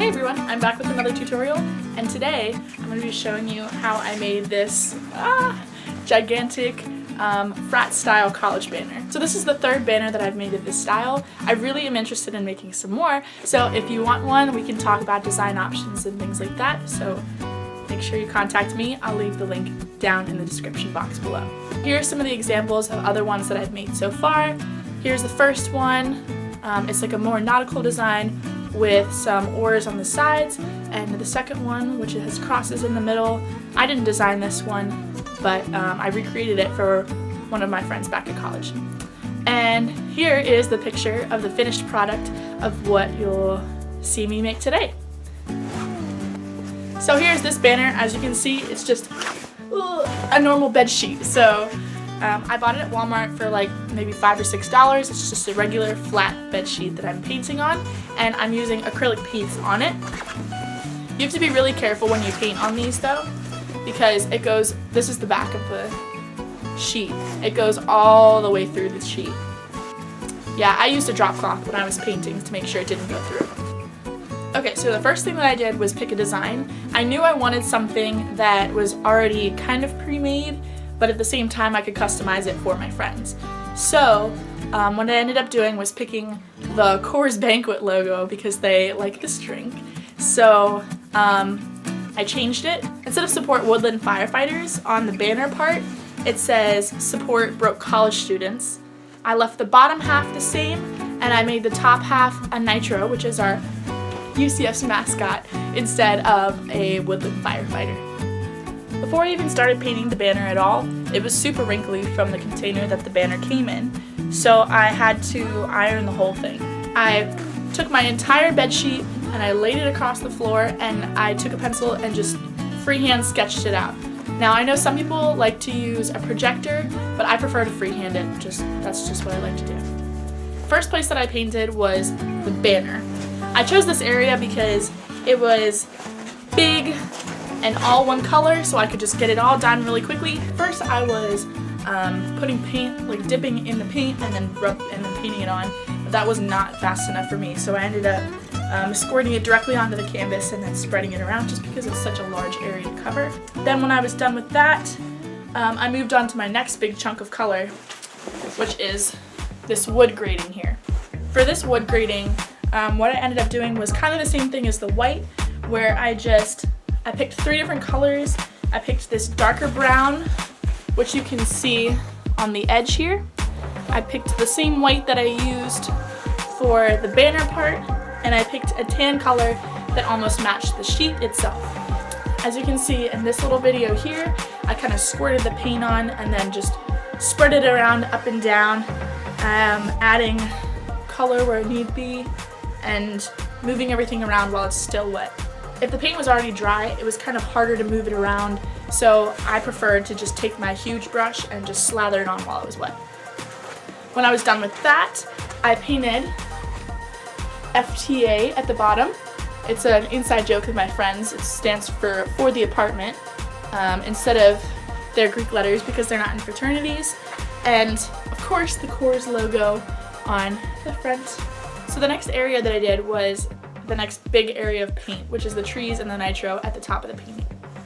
Hey everyone, I'm back with another tutorial, and today I'm going to be showing you how I made this gigantic frat-style college banner. So this is the third banner that I've made of this style. I really am interested in making some more, so if you want one, we can talk about design options and things like that. So make sure you contact me. I'll leave the link down in the description box below. Here are some of the examples of other ones that I've made so far. Here's the first one. It's like a more nautical design with some oars on the sides, and the second one, which has crosses in the middle. I didn't design this one, but I recreated it for one of my friends back at college. And here is the picture of the finished product of what you'll see me make today. So here's this banner. As you can see, it's just a normal bed sheet. So I bought it at Walmart for like maybe $5 or $6. It's just a regular flat bed sheet that I'm painting on, and I'm using acrylic paints on it. You have to be really careful when you paint on these though, because it goes, this is the back of the sheet, it goes all the way through the sheet. Yeah, I used a drop cloth when I was painting to make sure it didn't go through. Okay, so the first thing that I did was pick a design. I knew I wanted something that was already kind of pre-made, but at the same time I could customize it for my friends. So what I ended up doing was picking the Coors Banquet logo because they like this drink. So I changed it. Instead of support woodland firefighters, on the banner part it says support broke college students. I left the bottom half the same, and I made the top half a nitro, which is our UCF's mascot, instead of a woodland firefighter. Before I even started painting the banner at all, it was super wrinkly from the container that the banner came in, so I had to iron the whole thing. I took my entire bed sheet and I laid it across the floor, and I took a pencil and just freehand sketched it out. Now I know some people like to use a projector, but I prefer to freehand it. That's just what I like to do. First place that I painted was the banner. I chose this area because it was big and all one color, so I could just get it all done really quickly. First I was putting paint, like dipping in the paint and then painting it on, but that was not fast enough for me, so I ended up squirting it directly onto the canvas and then spreading it around just because it's such a large area to cover. Then when I was done with that, I moved on to my next big chunk of color, which is this wood grating here. For this wood grating, what I ended up doing was kind of the same thing as the white, where I picked 3 different colors. I picked this darker brown, which you can see on the edge here. I picked the same white that I used for the banner part, and I picked a tan color that almost matched the sheet itself. As you can see in this little video here, I kind of squirted the paint on and then just spread it around up and down, adding color where it need be and moving everything around while it's still wet. If the paint was already dry, it was kind of harder to move it around, so I preferred to just take my huge brush and just slather it on while it was wet. When I was done with that, I painted FTA at the bottom. It's an inside joke with my friends. It stands for the apartment, instead of their Greek letters because they're not in fraternities. And of course the Coors logo on the front. So the next area that I did was the next big area of paint, which is the trees and the nitro at the top of the painting.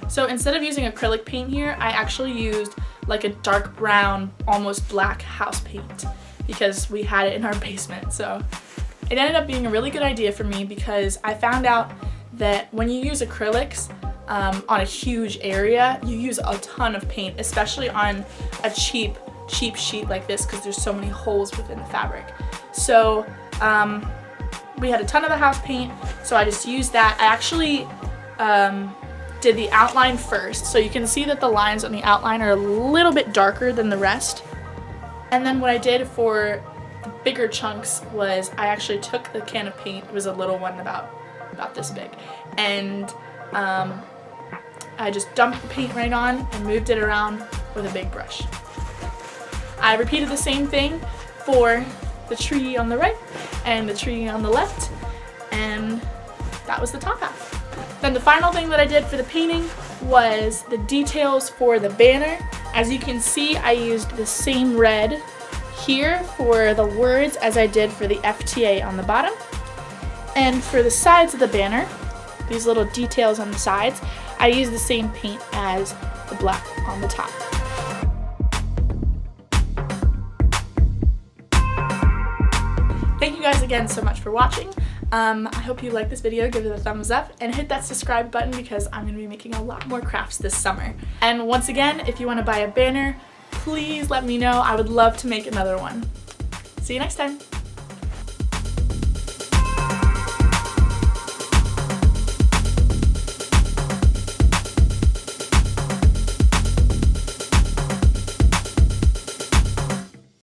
So instead of using acrylic paint here, I actually used like a dark brown, almost black house paint because we had it in our basement. So it ended up being a really good idea for me because I found out that when you use acrylics on a huge area, you use a ton of paint, especially on a cheap sheet like this because there's so many holes within the fabric. So we had a ton of the house paint, so I just used that. I actually did the outline first, so you can see that the lines on the outline are a little bit darker than the rest. And then what I did for the bigger chunks was I actually took the can of paint, it was a little one about this big, and I just dumped the paint right on and moved it around with a big brush. I repeated the same thing for the tree on the right and the tree on the left, and that was the top half. Then the final thing that I did for the painting was the details for the banner. As you can see, I used the same red here for the words as I did for the FTA on the bottom. And for the sides of the banner, these little details on the sides, I use the same paint as the black on the top. Thank you guys again so much for watching. I hope you liked this video. Give it a thumbs up and hit that subscribe button because I'm going to be making a lot more crafts this summer. And once again, if you want to buy a banner, please let me know. I would love to make another one. See you next time.